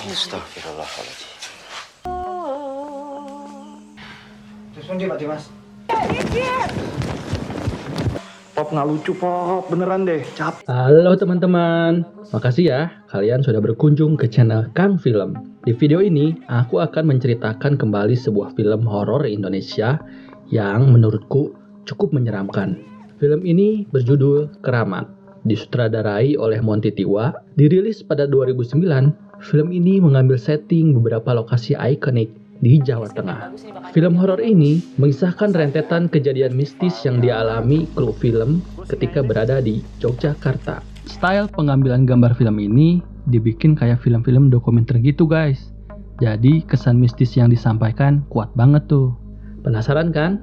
Astagfirullahaladzim. Terus mati mas. Pop nggak lucu pop, beneran deh, cap. Halo teman-teman, makasih ya kalian sudah berkunjung ke channel Kang Film. Di video ini, aku akan menceritakan kembali sebuah film horor Indonesia yang menurutku cukup menyeramkan. Film ini berjudul Keramat, disutradarai oleh Monty Tiwa, dirilis pada 2009. Film ini mengambil setting beberapa lokasi ikonik di Jawa Tengah. Film horor ini mengisahkan rentetan kejadian mistis yang dialami kru film ketika berada di Yogyakarta. Style pengambilan gambar film ini dibikin kayak film-film dokumenter gitu guys. Jadi kesan mistis yang disampaikan kuat banget tuh. Penasaran kan?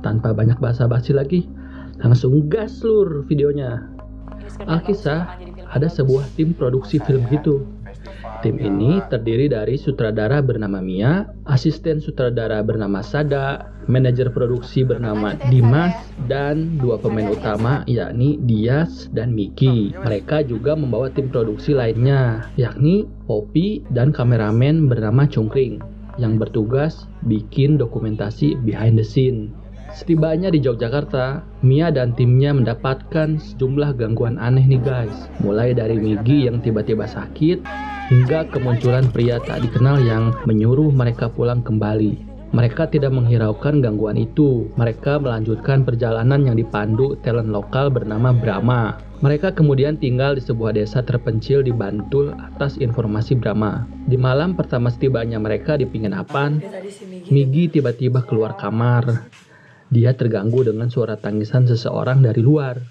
Tanpa banyak basa-basi lagi, langsung gas lur videonya. Alkisah, ada sebuah tim produksi film gitu. Tim ini terdiri dari sutradara bernama Mia, asisten sutradara bernama Sada, manajer produksi bernama Dimas, dan dua pemain utama yakni Dias dan Miki. Mereka juga membawa tim produksi lainnya, yakni Poppy dan kameramen bernama Cungkring, yang bertugas bikin dokumentasi behind the scene. Setibanya di Yogyakarta, Mia dan timnya mendapatkan sejumlah gangguan aneh nih guys. Mulai dari Migi yang tiba-tiba sakit, hingga kemunculan pria tak dikenal yang menyuruh mereka pulang kembali. Mereka tidak menghiraukan gangguan itu. Mereka melanjutkan perjalanan yang dipandu talent lokal bernama Brahma. Mereka kemudian tinggal di sebuah desa terpencil di Bantul atas informasi Brahma. Di malam pertama setibanya mereka di penginapan, Migi tiba-tiba keluar kamar. Dia terganggu dengan suara tangisan seseorang dari luar.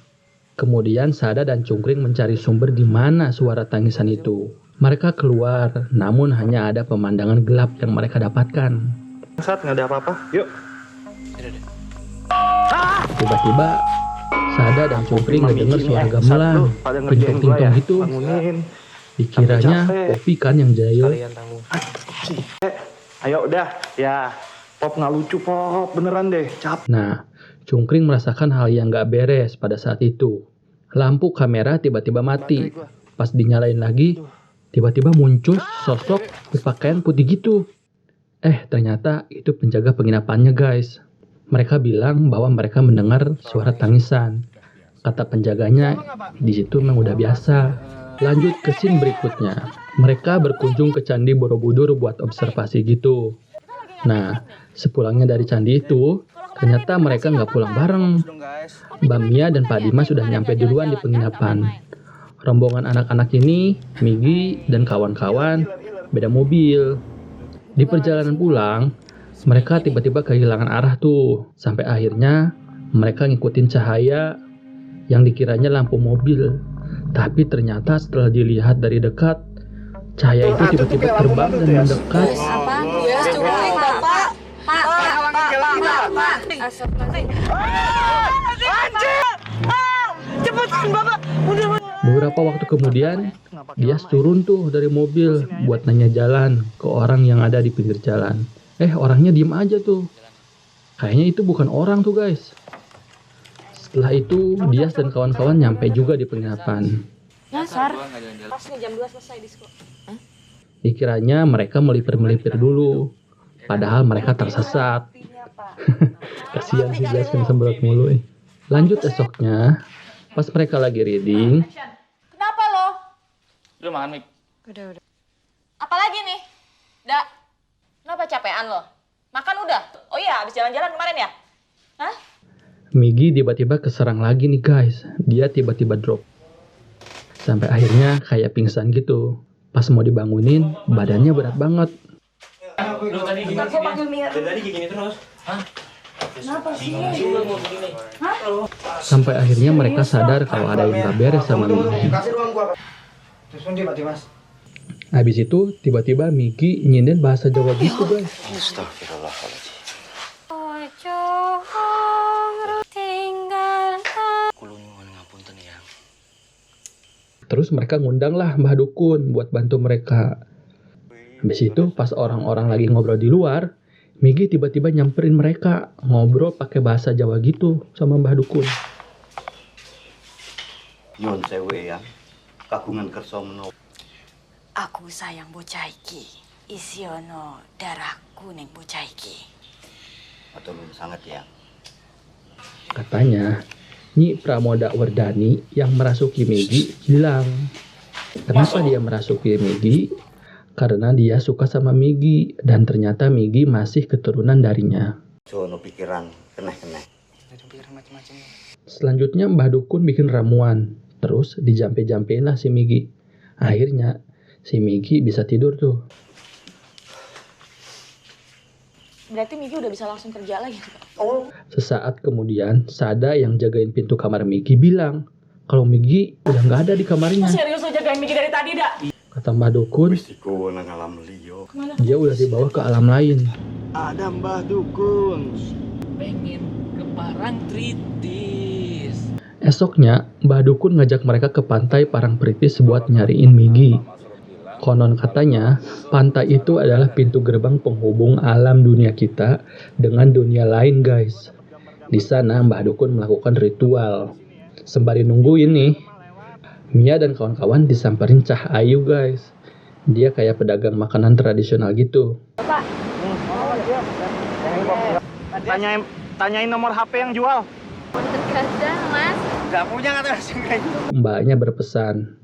Kemudian Sada dan Cungkring mencari sumber di mana suara tangisan itu. Mereka keluar, namun hanya ada pemandangan gelap yang mereka dapatkan. Saat nggak ada apa-apa, yuk. Tiba-tiba Sada dan Cungkring mendengar suara gamelan, ting-tong gitu. Dikiranya Poppy kan yang jahil. Ayo udah, ya. Pop nggak lucu pop, beneran deh, cap. Nah, Cungkring merasakan hal yang gak beres pada saat itu. Lampu kamera tiba-tiba mati. Pas dinyalain lagi, tiba-tiba muncul sosok berpakaian putih gitu. Ternyata itu penjaga penginapannya guys. Mereka bilang bahwa mereka mendengar suara tangisan. Kata penjaganya, di situ memang udah biasa. Lanjut ke scene berikutnya. Mereka berkunjung ke Candi Borobudur buat observasi gitu. Nah, sepulangnya dari candi itu, ternyata mereka nggak pulang bareng. Mbak Mia dan Pak Dimas sudah nyampe duluan di penginapan. Rombongan anak-anak ini, Migi dan kawan-kawan, beda mobil. Di perjalanan pulang, mereka tiba-tiba kehilangan arah tuh. Sampai akhirnya, mereka ngikutin cahaya yang dikiranya lampu mobil. Tapi ternyata setelah dilihat dari dekat, cahaya itu tiba-tiba terbang dan mendekat. Beberapa waktu kemudian, dia turun tuh dari mobil buat nanya jalan ke orang yang ada di pinggir jalan. Orangnya diem aja tuh. Kayaknya itu bukan orang tuh guys. Setelah itu, Dias dan kawan-kawan nyampe juga di penginapan. Nyasar. Pas nih jam 2 selesai disko. Dikiranya mereka melipir-melipir dulu. Padahal mereka tersesat. Kasihan sih Dias yang sembrot mulu. Lanjut esoknya, pas mereka lagi reading. Kenapa lo? Udah makan, Mik? Udah. Apalagi nih? Kenapa capean lo? Makan udah? Oh iya, habis jalan-jalan kemarin ya? Hah? Migi tiba-tiba keserang lagi nih guys. Dia tiba-tiba drop. Sampai akhirnya kayak pingsan gitu. Pas mau dibangunin, badannya berat banget. Lu tadi gini. Tadi gini terus. Hah? Kenapa sih? Sampai akhirnya mereka sadar kalau ada yang gak beres sama Migi. Terus mati mas. Habis itu tiba-tiba Migi nyinden bahasa Jawa gitu guys. Astagfirullahaladzim. Kulungan ngapunten ya. Terus mereka ngundang lah Mbah Dukun buat bantu mereka. Habis itu pas orang-orang lagi ngobrol di luar, Migi tiba-tiba nyamperin mereka, ngobrol pakai bahasa Jawa gitu sama Mbah Dukun. Nyon sewe ya, kagungan kersa menawa. Aku sayang bocah iki. Isi ono darahku ning bocah iki. Betul sangat ya. Katanya, Nyi Pramoda Wardani yang merasuki Megi hilang. Kenapa dia merasuki Megi? Karena dia suka sama Megi dan ternyata Megi masih keturunan darinya. Sono pikiran keneh-keneh. Selanjutnya Mbah Dukun bikin ramuan, terus dijampe-jampein lah si Megi. Akhirnya si Megi bisa tidur tuh. Berarti Migi udah bisa langsung kerja lagi. Sesaat kemudian Sada yang jagain pintu kamar Megi bilang kalau Megi udah nggak ada di kamarnya. Serius lo jagain Migi dari tadi, Dak? Kata Mbah Dukun, Mistiko nang alam liyo. dia udah dibawa ke alam lain. Ada Mbah Dukun. Pengen ke Parangtritis. Esoknya, Mbah Dukun ngajak mereka ke pantai Parangtritis buat nyariin Migi. Konon katanya, pantai itu adalah pintu gerbang penghubung alam dunia kita dengan dunia lain, guys. Di sana, Mbah Dukun melakukan ritual. Sembari nunggu ini, Mia dan kawan-kawan disamperin Cah Ayu, guys. Dia kayak pedagang makanan tradisional gitu. Tanyain nomor HP yang jual. Terkadang, Mas. Gak punya kata Mbaknya berpesan,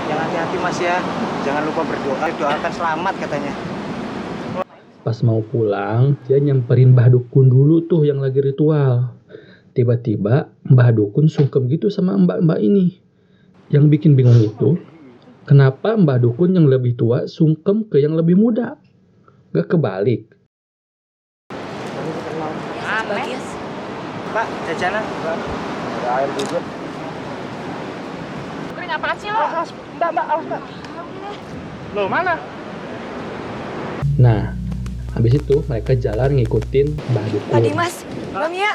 Yang hati-hati Mas ya. Jangan lupa berdoa. Doakan selamat katanya. pas mau pulang, dia nyamperin Mbah Dukun dulu tuh yang lagi ritual. Tiba-tiba Mbah Dukun sungkem gitu sama mbak-mbak ini. Yang bikin bingung itu, kenapa Mbah Dukun yang lebih tua sungkem ke yang lebih muda? Gak kebalik. Bagus. Pak, jajanan. Ada air juga. Kering apaan sih lo? Mbak, awas Mbak. Loh, mana? Nah, habis itu mereka jalan ngikutin Mbah Dukun. Pak Dimas, Mbak Mia.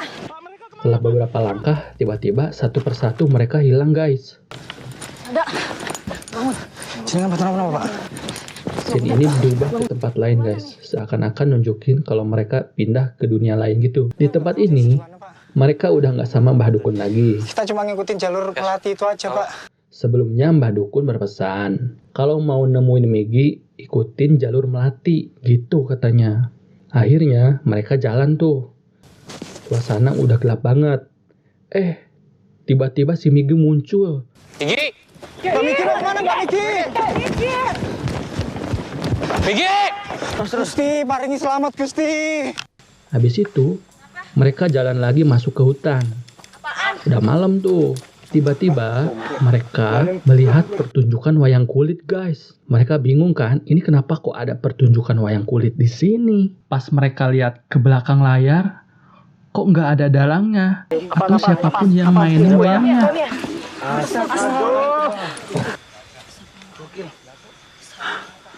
Setelah beberapa langkah, tiba-tiba satu persatu mereka hilang, guys. Sini apa Pak? Scene ini berubah ke tempat lain, guys. Seakan-akan nunjukin kalau mereka pindah ke dunia lain gitu. Di tempat ini, mereka udah nggak sama Mbah Dukun lagi. Kita cuma ngikutin jalur melati itu aja, Pak. Sebelumnya Mbah Dukun berpesan, kalau mau nemuin Megi, ikutin jalur melati, gitu katanya. Akhirnya mereka jalan tuh. Suasana udah gelap banget. Tiba-tiba si Megi muncul. Migi! Mbak Migi mau kemana, Mbak Migi? Migi! Gusti, paringi selamat, Gusti. Habis itu, mereka jalan lagi masuk ke hutan. Udah malam tuh. Tiba-tiba mereka melihat pertunjukan wayang kulit, guys. Mereka bingung kan, ini kenapa kok ada pertunjukan wayang kulit di sini? Pas mereka lihat ke belakang layar, kok nggak ada dalangnya atau siapapun yang mainin wayangnya.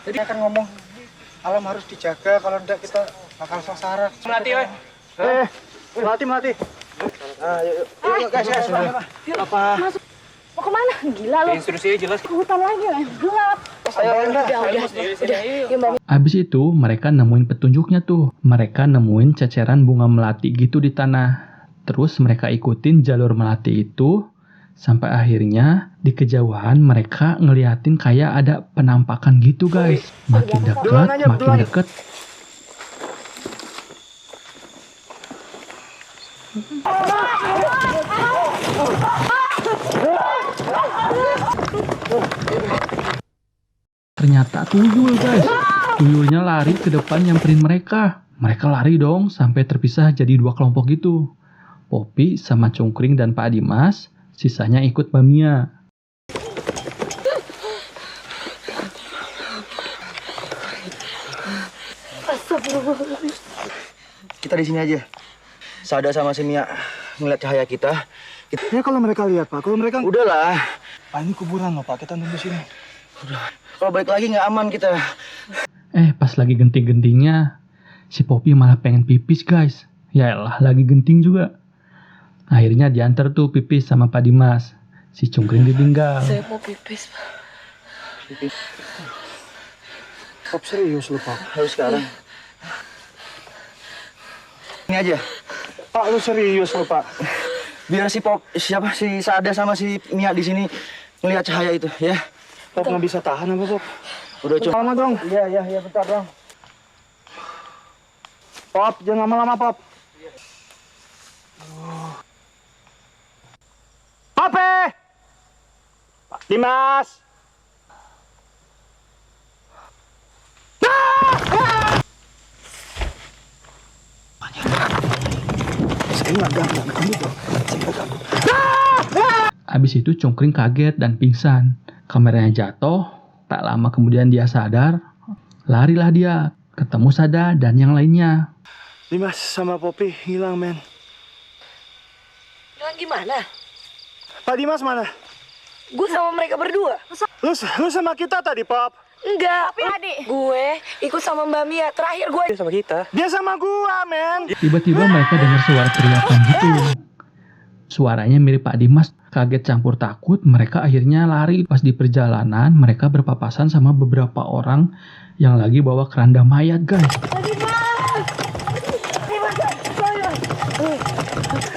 Jadi akan ngomong, alam harus dijaga, kalau enggak kita bakal sasaran. Melati, weh. Melati. Yuk, guys. Apa? Mau kemana? Gila lo. Instruksinya jelas. Ke hutan lagi lah, gelap. Ayo, Abis itu mereka nemuin petunjuknya tuh. Mereka nemuin ceceran bunga melati gitu di tanah. Terus mereka ikutin jalur melati itu. Sampai akhirnya di kejauhan mereka ngeliatin kayak ada penampakan gitu, guys. Makin deket. Ternyata tuyul, guys. Tuyulnya lari ke depan nyamperin mereka. Mereka lari dong sampai terpisah jadi dua kelompok gitu. Poppy sama Cungkring dan Pak Dimas, sisanya ikut Mbak Mia. Kita di sini aja. Sada sama si Mia ngeliat cahaya kita. Ya kalau mereka lihat, Pak. Kalau mereka... Udahlah. Pak, ini kuburan loh, Pak. Kita nunggu sini. Kalau balik lagi nggak aman kita. Pas lagi genting-gentingnya, si Poppy malah pengen pipis, guys. Yaelah, lagi genting juga. Akhirnya diantar tuh pipis sama Pak Dimas. Si Cungkring ditinggal. Saya mau pipis, Pak. Pop serius lu, Pak. Harus sekarang. Ini aja. Pak, lu serius lu, Pak. Biar si Sada sama si Mia di sini ngelihat cahaya itu, ya. Pop nggak bisa tahan apa, Pop? Udah cuma Lama dong. Iya, bentar dong. Pop, jangan lama-lama, Pop. Pope! Pak Dimas! Saya nggak ganggu kamu dong. Saya nggak ganggu. Abis itu Cungkring kaget dan pingsan. Kameranya jatuh, tak lama kemudian dia sadar. Larilah dia, ketemu Sada dan yang lainnya. Dimas sama Poppy hilang, men. Hilang gimana? Pak Dimas mana? Gue sama mereka berdua. Lu sama kita tadi, Pop. Enggak. Tapi adik. Gue ikut sama Mbak Mia. Terakhir gue Dia sama kita. Dia sama gua, men. Tiba-tiba mereka dengar suara teriakan gitu. Suaranya mirip Pak Dimas. Kaget campur takut, mereka akhirnya lari. Pas di perjalanan, mereka berpapasan sama beberapa orang yang lagi bawa keranda mayat, guys.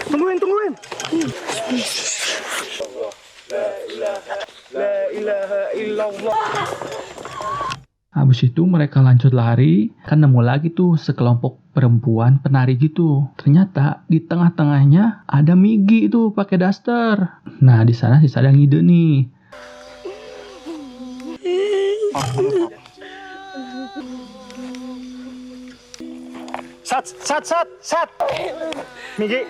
Tungguin. La ilaha illallah. Habis itu mereka lanjut lari, kan nemu lagi tuh sekelompok perempuan penari gitu. Ternyata di tengah-tengahnya ada Migi itu pakai daster. Nah, di sana si Sada ngide nih. Sat. Migi.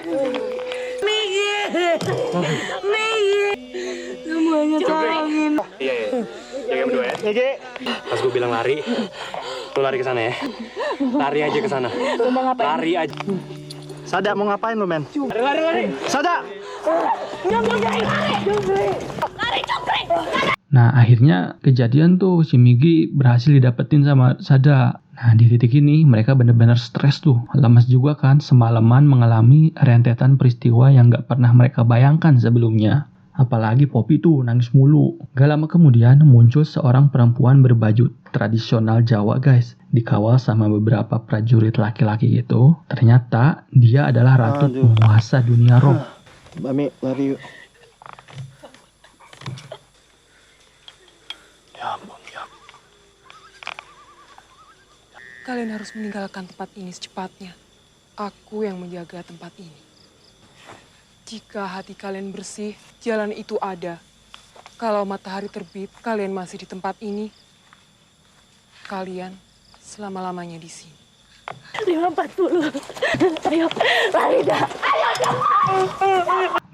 semuanya tolongin. Iya. Jaga berdua ya. Migi. Pas gue bilang lari, lu lari ke sana ya. Lari aja ke sana. Lari aja. Sada mau ngapain lu, men? Lari. Sada. Nah, akhirnya kejadian tuh si Migi berhasil didapetin sama Sada. Nah, di titik ini mereka benar-benar stres tuh. Lemas juga kan, semalaman mengalami rentetan peristiwa yang gak pernah mereka bayangkan sebelumnya. Apalagi Poppy tuh nangis mulu. Gak lama kemudian muncul seorang perempuan berbaju tradisional Jawa, guys. Dikawal sama beberapa prajurit laki-laki gitu. Ternyata dia adalah ratu penguasa dunia roh. Mami, lari yuk. Ya ampun. Kalian harus meninggalkan tempat ini secepatnya. Aku yang menjaga tempat ini. Jika hati kalian bersih, jalan itu ada. Kalau matahari terbit, kalian masih di tempat ini. Kalian selama-lamanya di sini. 540. Ayo, lari dah.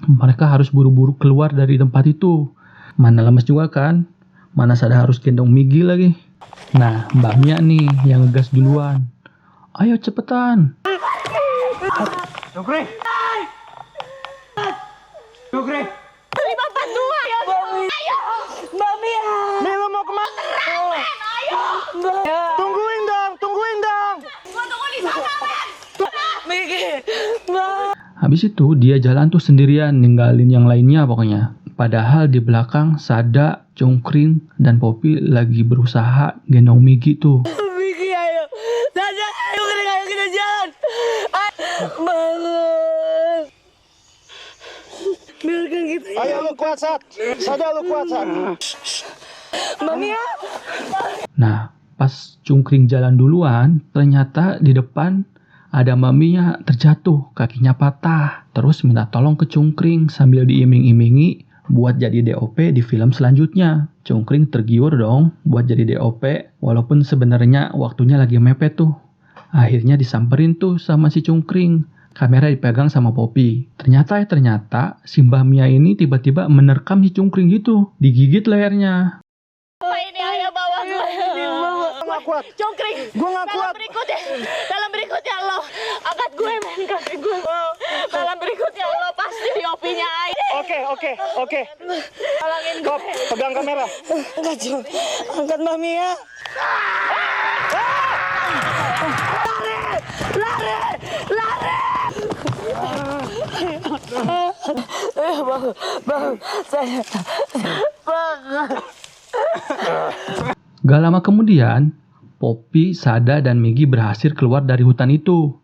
Mereka harus buru-buru keluar dari tempat itu. Mana lemes juga kan? Mana Sada harus gendong Migi lagi. Nah, Mbak Mia nih yang ngegas duluan. Ayo cepetan. Cungkring. 542. Ayo, Mbak Mia. Nih lu mau kemana? Ayo. Tungguin dong. Gua tunggu di sana, men. Migi. Habis itu dia jalan tuh sendirian, ninggalin yang lainnya pokoknya. Padahal di belakang Sada, Cungkring, dan Poppy lagi berusaha gendong Migi tuh. Migi, ayo. Sada, ayo kita jalan. Bangun. Biarkan kita. Ayo lu kuat, Sat. Sada lu kuat, Sat. Mbak Mia. Nah, pas Cungkring jalan duluan, ternyata di depan ada Mbak Mia terjatuh, kakinya patah. Terus minta tolong ke Cungkring sambil diiming-imingi buat jadi DOP di film selanjutnya. Cungkring tergiur dong buat jadi DOP, walaupun sebenarnya waktunya lagi mepet tuh. Akhirnya disamperin tuh sama si Cungkring. Kamera dipegang sama Poppy. Ternyata si Mbak Mia ini tiba-tiba menerkam si Cungkring gitu, digigit lehernya. Apa ini? Ayo bawa gue. Gua nggak kuat. Cungkring. Gua nggak kuat. Dalam berikutnya lo angkat gue, men, kaki gue. Dalam berikutnya lo pasti diopinya air. Oke. Tolongin gue. Pop, pegang kamera. Angkat Mbak Mia. Lari. Bang, saya. Gak lama kemudian, Poppy, Sada, dan Migi berhasil keluar dari hutan itu.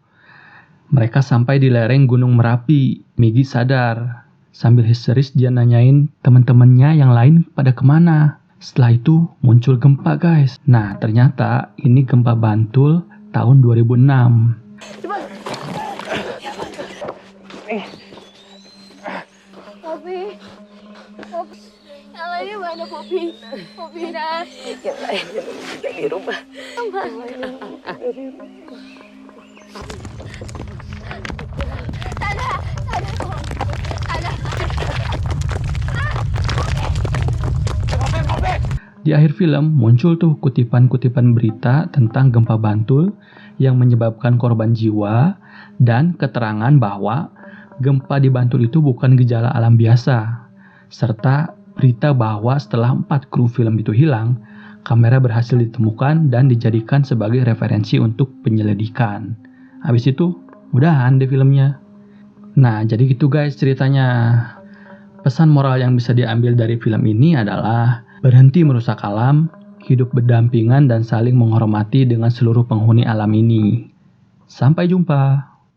Mereka sampai di lereng Gunung Merapi. Migi sadar. Sambil histeris dia nanyain teman-temannya yang lain pada kemana. Setelah itu muncul gempa guys. Nah ternyata ini gempa Bantul tahun 2006. Poppy. Yang lainnya mana Poppy? Poppy dah. Yang lainnya di rumah. Sana. Di akhir film muncul tuh kutipan-kutipan berita tentang gempa Bantul yang menyebabkan korban jiwa dan keterangan bahwa gempa di Bantul itu bukan gejala alam biasa. Serta berita bahwa setelah 4 kru film itu hilang, kamera berhasil ditemukan dan dijadikan sebagai referensi untuk penyelidikan. Habis itu, udahan deh filmnya. Nah, jadi gitu guys ceritanya. Pesan moral yang bisa diambil dari film ini adalah berhenti merusak alam, hidup berdampingan dan saling menghormati dengan seluruh penghuni alam ini. Sampai jumpa.